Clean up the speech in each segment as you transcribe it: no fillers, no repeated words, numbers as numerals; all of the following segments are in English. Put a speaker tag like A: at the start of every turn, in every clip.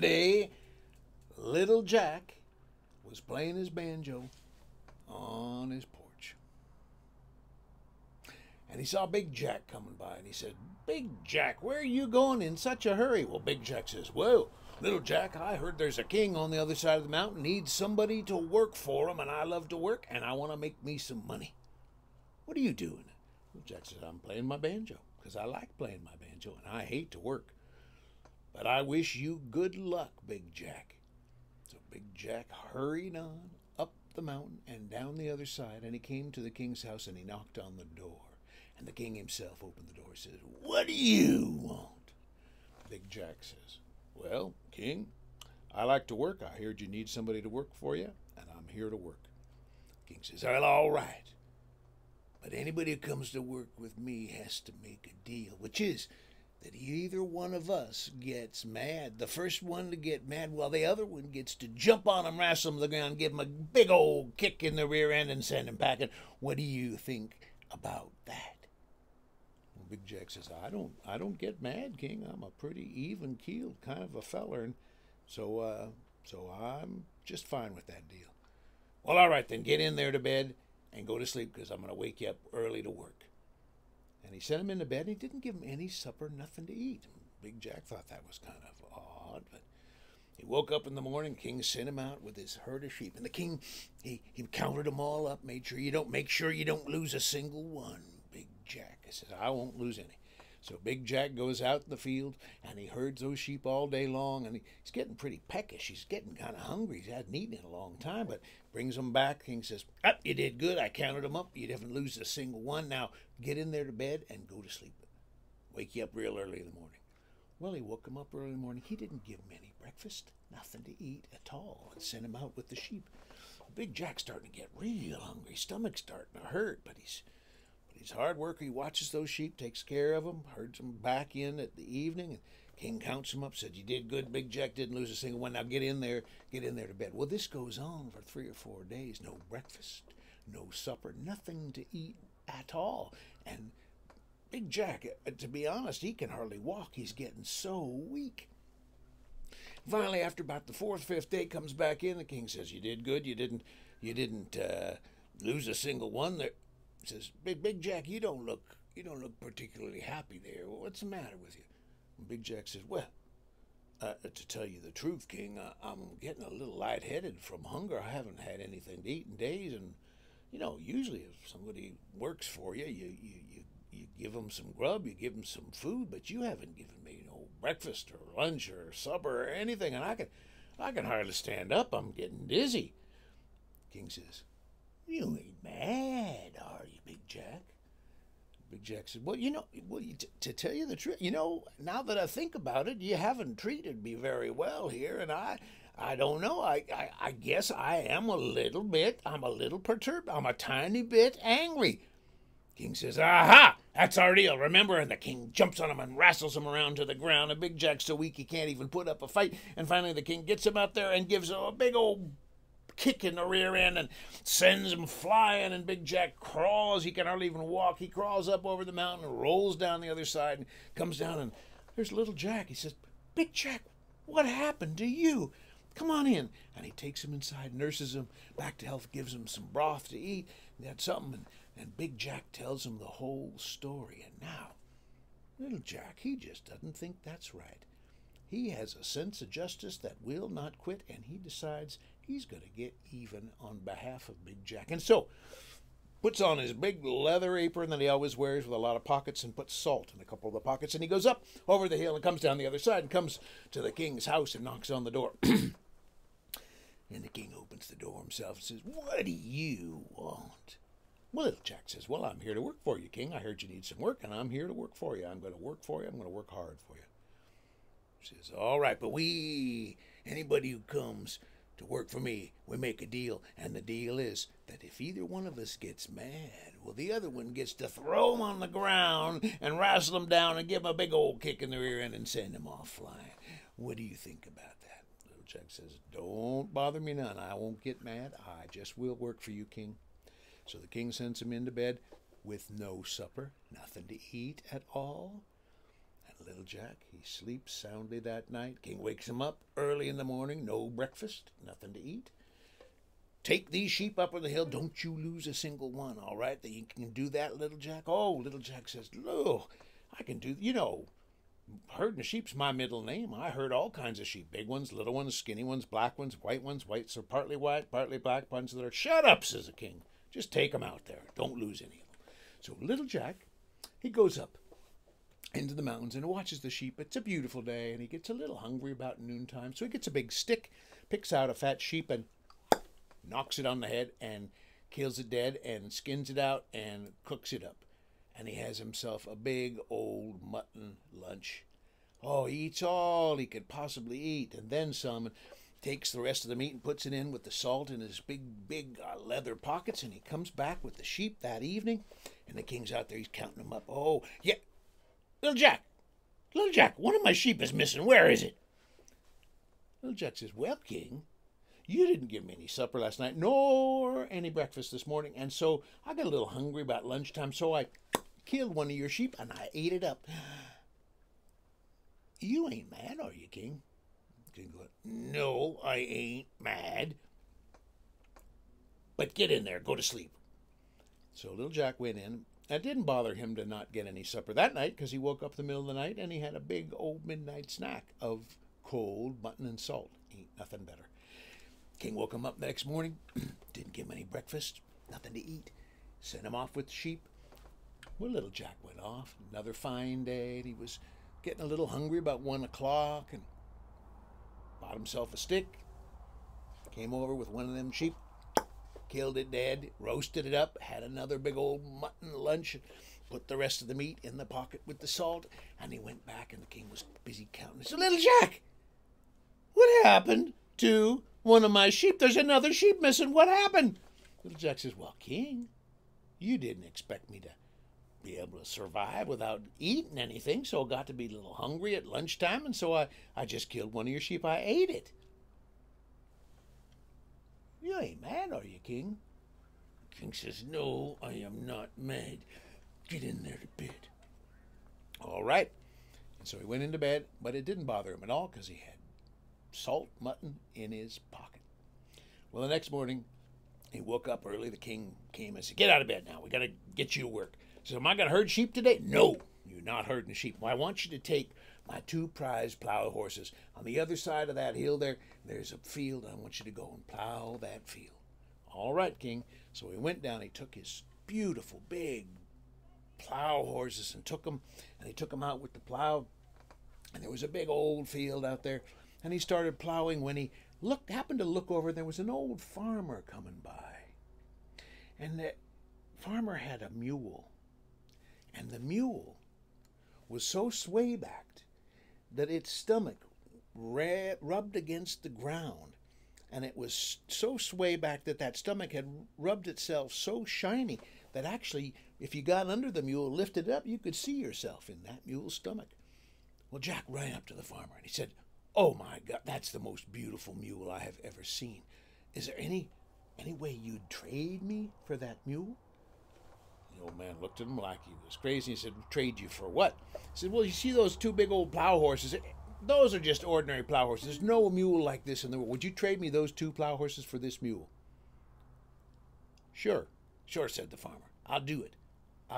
A: day, little Jack was playing his banjo on his porch. And he saw Big Jack coming by, and he said, "Big Jack, where are you going in such a hurry?" Well, Big Jack says, "Well, little Jack, I heard there's a king on the other side of the mountain, needs somebody to work for him, and I love to work, and I want to make me some money. What are you doing?" Well, Jack says, "I'm playing my banjo, because I like playing my banjo, and I hate to work. But I wish you good luck, Big Jack." So Big Jack hurried on up the mountain and down the other side, and he came to the king's house, and he knocked on the door. And the king himself opened the door and says, "What do you want?" Big Jack says, "Well, king, I like to work. I heard you need somebody to work for you, and I'm here to work." The king says, "Well, all right. But anybody who comes to work with me has to make a deal, which is that either one of us gets mad. The first one to get mad, while the other one gets to jump on him, wrestle him to the ground, give him a big old kick in the rear end, and send him packing. What do you think about that?" Big Jack says, I don't get mad, King. I'm a pretty even-keeled kind of a feller, and so I'm just fine with that deal." "Well, all right, then get in there to bed and go to sleep, because I'm going to wake you up early to work." And he sent him into bed, and he didn't give him any supper, nothing to eat. Big Jack thought that was kind of odd, but he woke up in the morning. King sent him out with his herd of sheep, and the king he counted them all up, make sure you don't lose a single one. Big Jack, he says, "I won't lose any." So Big Jack goes out in the field, and he herds those sheep all day long, and he's getting pretty peckish. He's getting kind of hungry. He hadn't eaten in a long time, but brings them back. King says, "You did good. I counted them up. You didn't lose a single one. Now get in there to bed and go to sleep. Wake you up real early in the morning." Well, he woke him up early in the morning. He didn't give him any breakfast, nothing to eat at all, and sent him out with the sheep. Big Jack's starting to get real hungry. Stomach's starting to hurt, but he's hard worker. He watches those sheep, takes care of them, herds them back in at the evening, and King counts them up, said, "You did good, Big Jack, didn't lose a single one. Now get in there to bed." Well, this goes on for 3 or 4 days. No breakfast, no supper, nothing to eat at all. And Big Jack, to be honest, he can hardly walk. He's getting so weak. Finally, after about the 4th, 5th day, comes back in. The king says, "You did good. You didn't lose a single one." There says, Big Jack, you don't look particularly happy there. What's the matter with you?" And Big Jack says, "Well, to tell you the truth, King, I'm getting a little lightheaded from hunger. I haven't had anything to eat in days, and usually if somebody works for you, you give them some grub, you give them some food, but you haven't given me no breakfast or lunch or supper or anything, and I can hardly stand up. I'm getting dizzy." King says, "You ain't mad, are you, Big Jack?" Big Jack said, "Well, to tell you the truth, now that I think about it, you haven't treated me very well here, and I don't know. I guess I am I'm a little perturbed. I'm a tiny bit angry." King says, "Aha! That's our deal, remember?" And the king jumps on him and wrestles him around to the ground. And Big Jack's so weak he can't even put up a fight. And finally the king gets him out there and gives him a big old kick in the rear end and sends him flying. And Big Jack crawls. He can hardly even walk. He crawls up over the mountain and rolls down the other side and comes down. And there's little Jack. He says, "Big Jack, what happened to you? Come on in." And he takes him inside, nurses him back to health, gives him some broth to eat. He had something. And Big Jack tells him the whole story. And now, little Jack, he just doesn't think that's right. He has a sense of justice that will not quit, and he decides he's going to get even on behalf of Big Jack. And so, puts on his big leather apron that he always wears with a lot of pockets, and puts salt in a couple of the pockets, and he goes up over the hill and comes down the other side and comes to the king's house and knocks on the door. And the king opens the door himself and says, "What do you want?" Well, little Jack says, "Well, I'm here to work for you, King. I heard you need some work, and I'm here to work for you. I'm going to work for you. I'm going to work hard for you." He says, "All right, but anybody who comes to work for me, we make a deal, and the deal is that if either one of us gets mad, well, the other one gets to throw him on the ground and wrestle him down and give him a big old kick in the rear end and send him off flying. What do you think about that?" Little Jack says, "Don't bother me none. I won't get mad. I just will work for you, King." So the king sends him into bed with no supper, nothing to eat at all. And little Jack, he sleeps soundly that night. King wakes him up early in the morning, no breakfast, nothing to eat. Take these sheep up on the hill. Don't you lose a single one, all right? That you can do that, little Jack? Oh, little Jack says, "Look, I can do, herding sheep's my middle name. I herd all kinds of sheep. Big ones, little ones, skinny ones, black ones, whites are partly white, partly black, ones that are..." "Shut up," says the king. "Just take them out there. Don't lose any of them." So little Jack, he goes up into the mountains and watches the sheep. It's a beautiful day, and he gets a little hungry about noontime. So he gets a big stick, picks out a fat sheep, and knocks it on the head and kills it dead and skins it out and cooks it up. And he has himself a big old mutton lunch. Oh, he eats all he could possibly eat and then some, and takes the rest of the meat and puts it in with the salt in his big leather pockets, and he comes back with the sheep that evening, and the king's out there, he's counting them up. "Oh, yeah, little Jack, one of my sheep is missing. Where is it?" Little Jack says, "Well, king, you didn't give me any supper last night, nor any breakfast this morning, and so I got a little hungry about lunchtime, so I killed one of your sheep and I ate it up." "You ain't mad, are you, king?" King goes, "No, I ain't mad. But get in there, go to sleep." So little Jack went in. It didn't bother him to not get any supper that night, because he woke up in the middle of the night and he had a big old midnight snack of cold mutton and salt. Ain't nothing better. King woke him up the next morning, didn't give him any breakfast, nothing to eat, sent him off with the sheep. Well, little Jack went off, another fine day, and he was getting a little hungry about 1 o'clock, and bought himself a stick, came over with one of them sheep, killed it dead, roasted it up, had another big old mutton lunch, put the rest of the meat in the pocket with the salt, and he went back, and the king was busy counting. So, "Little Jack, what happened to one of my sheep? There's another sheep missing. What happened?" Little Jack says, "Well, king, you didn't expect me to be able to survive without eating anything, so I got to be a little hungry at lunchtime, and so I just killed one of your sheep. I ate it." "You ain't mad, are you, king?" King says, "No, I am not mad. Get in there to bed." All right. And so he went into bed, but it didn't bother him at all, because he had salt mutton in his pocket. Well, the next morning, he woke up early. The king came and said, "Get out of bed now. We got to get you to work." He said, "Am I going to herd sheep today?" "No, you're not herding sheep. Well, I want you to take my 2 prize plow horses. On the other side of that hill there's a field. I want you to go and plow that field." "All right, king." So he went down. He took his beautiful big plow horses and he took them out with the plow. And there was a big old field out there. And he started plowing. When he happened to look over, there was an old farmer coming by. And the farmer had a mule. And the mule was so sway-backed that its stomach rubbed against the ground. And it was so sway-backed that stomach had rubbed itself so shiny that actually, if you got under the mule, lifted up, you could see yourself in that mule's stomach. Well, Jack ran up to the farmer and he said, "Oh my God, that's the most beautiful mule I have ever seen. Is there any way you'd trade me for that mule?" The old man looked at him like he was crazy. He said, "Trade you for what?" He said, "Well, you see those 2 big old plow horses? Those are just ordinary plow horses. There's no mule like this in the world. Would you trade me those 2 plow horses for this mule?" Sure, said the farmer. I'll do it.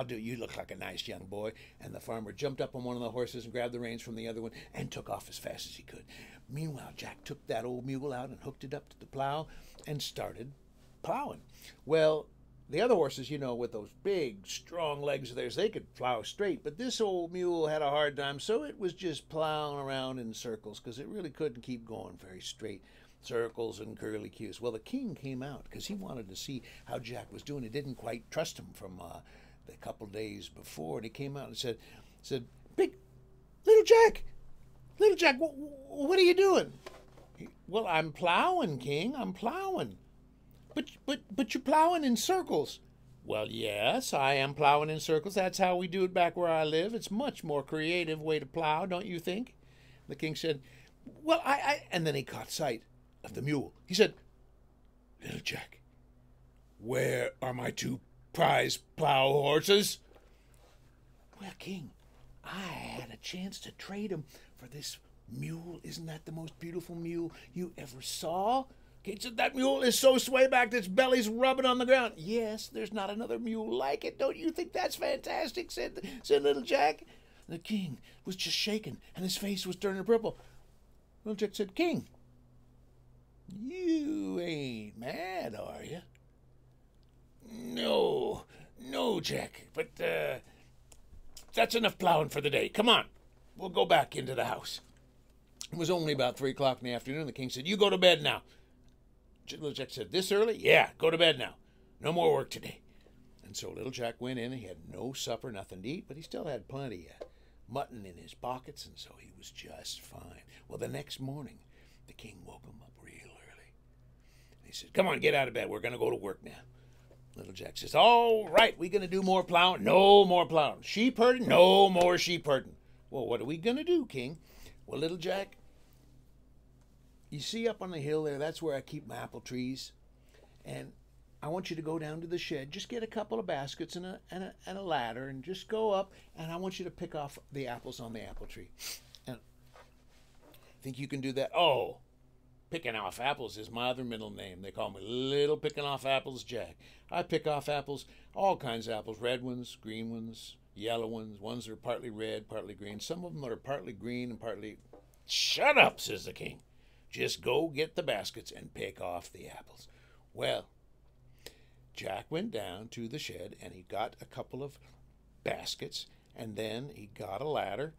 A: You look like a nice young boy." And the farmer jumped up on one of the horses and grabbed the reins from the other one and took off as fast as he could. Meanwhile, Jack took that old mule out and hooked it up to the plow and started plowing. Well, the other horses, with those big, strong legs of theirs, they could plow straight. But this old mule had a hard time, so it was just plowing around in circles, because it really couldn't keep going very straight. Circles and curly cues. Well, the king came out because he wanted to see how Jack was doing. He didn't quite trust him from the couple days before, and he came out and said, "Big little Jack, what are you doing?" "Well, I'm plowing, king. I'm plowing." But you're plowing in circles." "Well, yes, I am plowing in circles. That's how we do it back where I live. It's much more creative way to plow, don't you think?" The king said, "Well, and then he caught sight of the mule. He said, "Little Jack, where are my 2 prize plow horses?" "Well, king, I had a chance to trade him for this mule. Isn't that the most beautiful mule you ever saw? King said, that mule is so swaybacked its belly's rubbing on the ground. Yes, there's not another mule like it. Don't you think that's fantastic? Said Little Jack. The king was just shaking, and his face was turning purple. Little Jack said, King, you ain't mad, are you? No, Jack, but that's enough plowing for the day. Come on, we'll go back into the house. It was only about 3 o'clock in the afternoon. The king said, you go to bed now. Little Jack said, this early? Yeah, go to bed now. No more work today. And so Little Jack went in, and he had no supper, nothing to eat, but he still had plenty of mutton in his pockets, and so he was just fine. Well, the next morning, the king woke him up real early. And he said, come on, get out of bed. We're going to go to work now. Little Jack says, all right, we going to do more plowing? No more plowing. Sheep herding? No more sheep herding. Well, what are we going to do, King? Well, Little Jack, you see up on the hill there, that's where I keep my apple trees. And I want you to go down to the shed, just get a couple of baskets and a ladder, and just go up, and I want you to pick off the apples on the apple tree. And think you can do that? Oh, picking off apples is my other middle name. They call me Little Picking Off Apples Jack. I pick off apples, all kinds of apples, red ones, green ones, yellow ones that are partly red, partly green. Some of them are partly green and partly... Shut up, says the king. Just go get the baskets and pick off the apples. Well, Jack went down to the shed, and he got a couple of baskets, and then he got a ladder,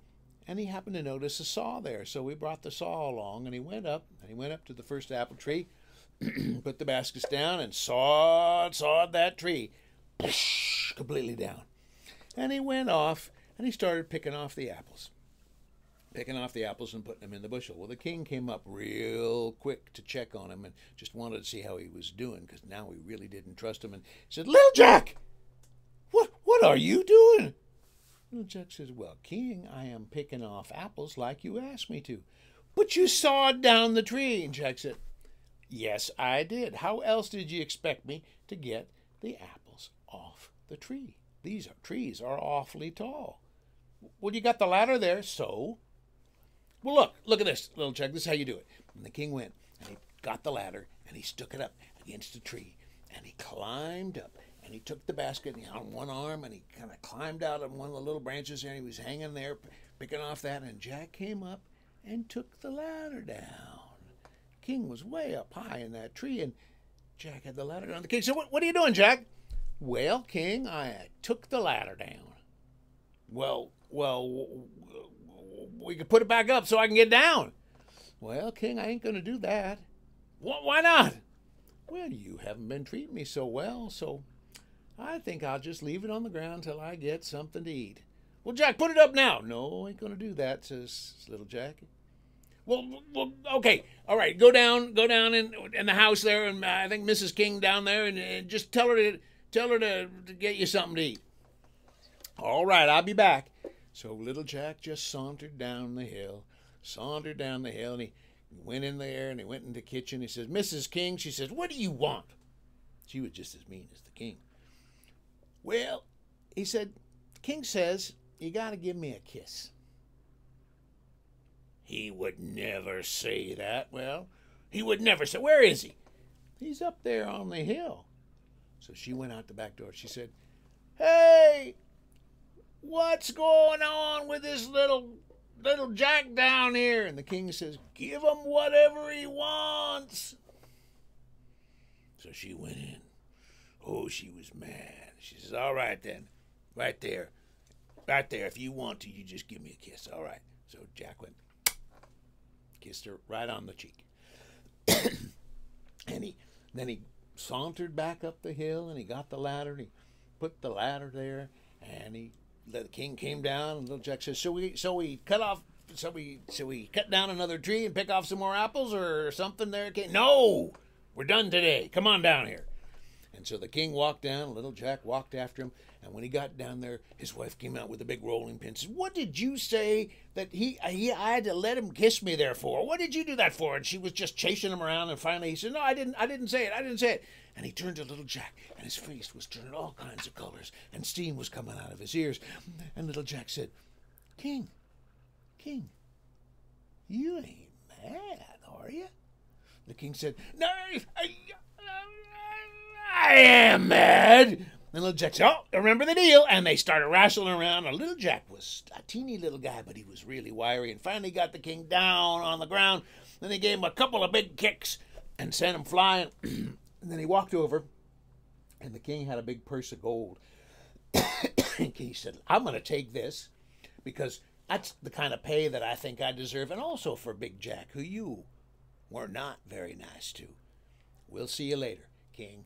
A: and he happened to notice a saw there. So we brought the saw along, and he went up to the first apple tree, put the baskets down, and sawed that tree completely down. And he went off, and he started picking off the apples. And putting them in the bushel. Well, the king came up real quick to check on him and just wanted to see how he was doing, because now he really didn't trust him, and said, Little Jack, what are you doing? Little Jack says, well, King, I am picking off apples like you asked me to. But you sawed down the tree. And Jack said, yes, I did. How else did you expect me to get the apples off the tree? These trees are awfully tall. Well, you got the ladder there, so... Well, look at this, Little Jack. This is how you do it. And the king went, and he got the ladder, and he stuck it up against the tree, and he climbed up, and he took the basket on one arm, and he kind of climbed out on one of the little branches there, and he was hanging there, picking off that, and Jack came up and took the ladder down. King was way up high in that tree, and Jack had the ladder down. The king said, what are you doing, Jack? Well, King, I took the ladder down. Well, we could put it back up so I can get down. Well, King, I ain't going to do that. Why not? Well, you haven't been treating me so well, so I think I'll just leave it on the ground till I get something to eat. Well, Jack, put it up now. No, I ain't going to do that, says Little Jack. Well, okay, all right, go down in the house there, and I think Mrs. King down there, and just tell her to get you something to eat. All right, I'll be back. So Little Jack just sauntered down the hill, and he went in there, and he went in the kitchen. He says, Mrs. King, she says, what do you want? She was just as mean as the king. Well, he said, the king says, you got to give me a kiss. He would never say that. Well, he would never say, where is he? He's up there on the hill. So she went out the back door. She said, hey, what's going on with this little Jack down here? And the king says, give him whatever he wants. So she went in. Oh, she was mad. She says, all right then, right there, if you want to, you just give me a kiss. All right. So Jack went, kissed her right on the cheek. And then he sauntered back up the hill, and he got the ladder, and he put the ladder there, and the king came down, and Little Jack says, so we cut down another tree and pick off some more apples or something there? No, we're done today. Come on down here. And so the king walked down, Little Jack walked after him, and when he got down there, his wife came out with a big rolling pin and said, what did you say that I had to let him kiss me there for? What did you do that for? And she was just chasing him around, and finally he said, no, I didn't say it. And he turned to Little Jack, and his face was turning all kinds of colors, and steam was coming out of his ears. And Little Jack said, King, King, you ain't mad, are you? The king said, no, I am mad. And little Jack said, oh, remember the deal. And they started wrestling around. And little Jack was a teeny little guy, but he was really wiry. And finally got the king down on the ground. Then he gave him a couple of big kicks and sent him flying. And then he walked over, and the king had a big purse of gold. And he said, I'm going to take this because that's the kind of pay that I think I deserve. And also for Big Jack, who you were not very nice to. We'll see you later, King.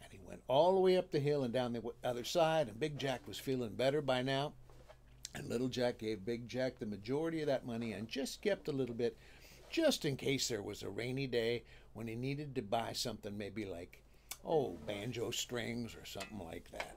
A: And he went all the way up the hill and down the other side, and Big Jack was feeling better by now. And Little Jack gave Big Jack the majority of that money and just kept a little bit, just in case there was a rainy day when he needed to buy something, maybe like, banjo strings or something like that.